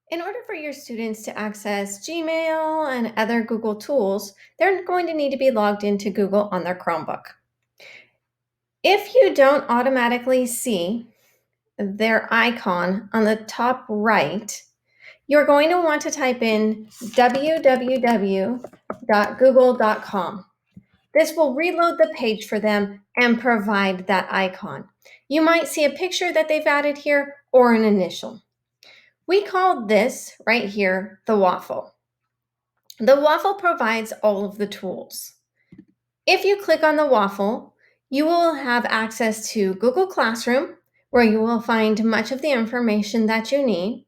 In order for your students to access Gmail and other Google tools, they're going to need to be logged into Google on their Chromebook. If you don't automatically see their icon on the top right, you're going to want to type in www.google.com. This will reload the page for them and provide that icon. You might see a picture that they've added here or an initial. We call this right here the waffle. The waffle provides all of the tools. If you click on the waffle, you will have access to Google Classroom, where you will find much of the information that you need,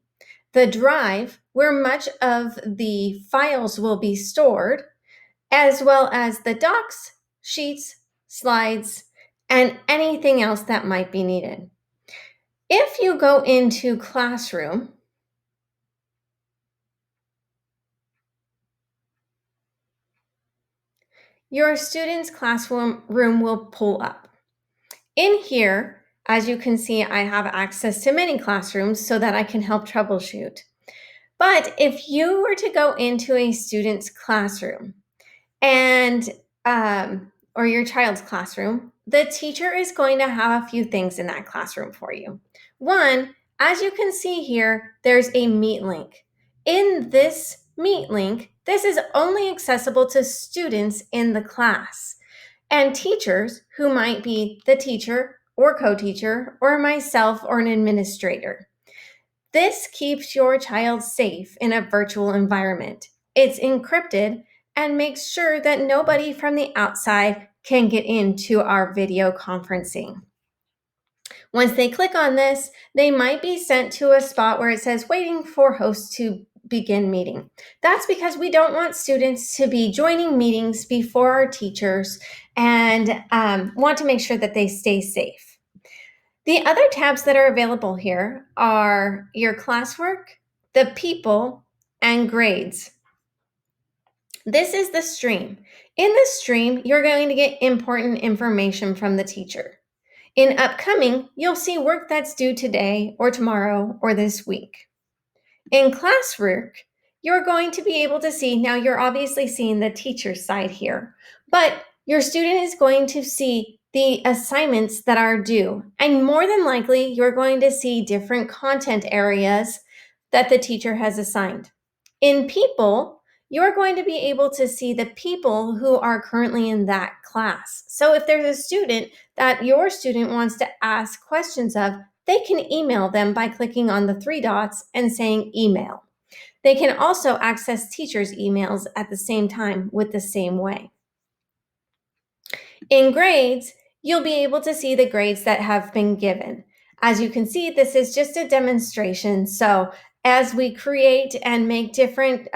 the Drive, where much of the files will be stored, as well as the docs, sheets, slides, and anything else that might be needed. If you go into Classroom, your student's classroom will pull up. In here, as you can see, I have access to many classrooms so that I can help troubleshoot. But if you were to go into a student's classroom and or your child's classroom, the teacher is going to have a few things in that classroom for you. One, as you can see here, there's a Meet link. In this Meet link, this is only accessible to students in the class and teachers who might be the teacher or co-teacher or myself or an administrator. This keeps your child safe in a virtual environment. It's encrypted and makes sure that nobody from the outside can get into our video conferencing. Once they click on this, they might be sent to a spot where it says waiting for host to begin meeting. That's because we don't want students to be joining meetings before our teachers and want to make sure that they stay safe. The other tabs that are available here are your classwork, the people, and grades. This is the stream. In the stream, you're going to get important information from the teacher. In upcoming, you'll see work that's due today or tomorrow or this week. In classwork, you're going to be able to see, now you're obviously seeing the teacher's side here, but your student is going to see the assignments that are due. And more than likely, you're going to see different content areas that the teacher has assigned. In people, you're going to be able to see the people who are currently in that class. So if there's a student that your student wants to ask questions of, they can email them by clicking on the three dots and saying email. They can also access teachers' emails at the same time with the same way. In grades, you'll be able to see the grades that have been given. As you can see, this is just a demonstration. So as we create and make different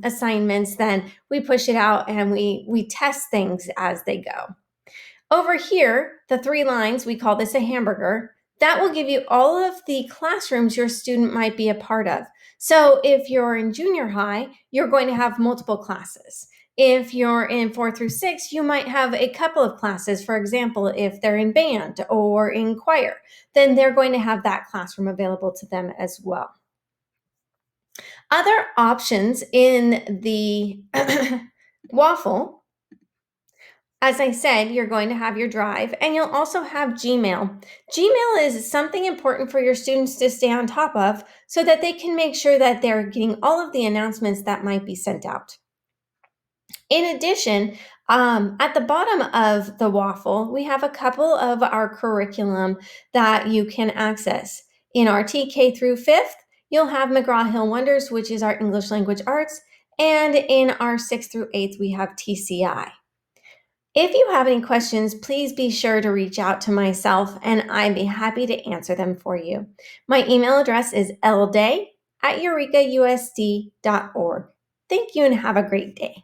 assignments, then we push it out and we test things as they go. Over here, the three lines, we call this a hamburger. That will give you all of the classrooms your student might be a part of. So if you're in junior high, you're going to have multiple classes. If you're in 4 through 6, you might have a couple of classes. For example, if they're in band or in choir, then they're going to have that classroom available to them as well. Other options in the waffle, as I said, you're going to have your Drive and you'll also have Gmail. Gmail is something important for your students to stay on top of so that they can make sure that they're getting all of the announcements that might be sent out. In addition, at the bottom of the waffle, we have a couple of our curriculum that you can access. In our TK through 5th, you'll have McGraw-Hill Wonders, which is our English Language Arts, and in our 6th through 8th, we have TCI. If you have any questions, please be sure to reach out to myself and I'd be happy to answer them for you. My email address is lday@eurekausd.org. Thank you and have a great day.